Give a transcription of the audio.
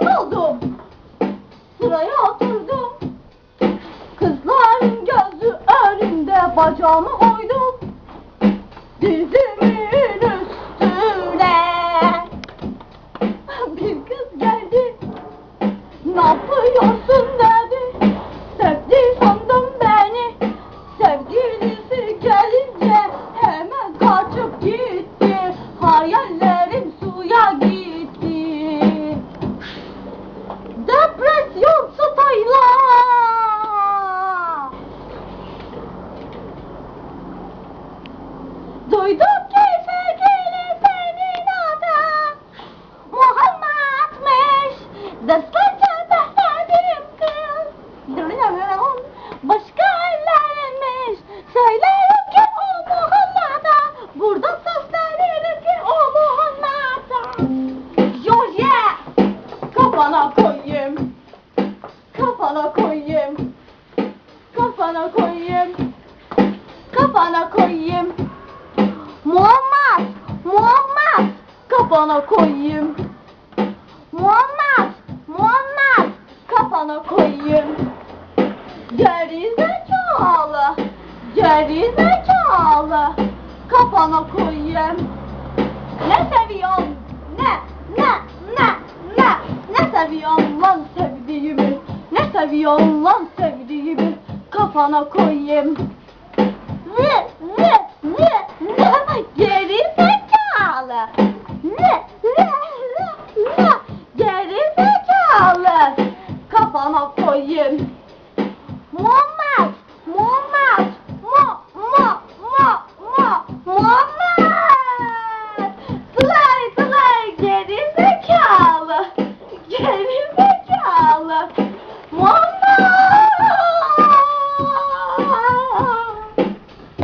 oldum. Sıraya oturdum. Kızların gözü önünde bacağımı koydum. Dizimin üstüne bir kız geldi. Ne yapıyorsun dedi. Sevdi sandım beni. Sevgilisi gelince hemen kaçıp gitti. Hayallerim suya gitti. Depresyon stayla. Duydum ki sevgili senin adın Muhammed'miş. Derslerce bekledim kız. Başka ellerinmiş. Söylerim ki o Muhammed'a. Burada seslerim ki o Muhammed'a. Yo yeah. Kafana koyayım. Kafana koyayım. Kafana koyayım. Kafana koyayım. Muhammed, Muhammed, kafana koyayım. Muhammed, Muhammed, kafana koyayım. Gerizekalı, gerizekalı, kafana koyayım. Ne seviyorsun? Ne seviyorsun lan sevdiğimi? Ne seviyorsun lan sevdiğimi? Kafana koyayım. Ne? Geri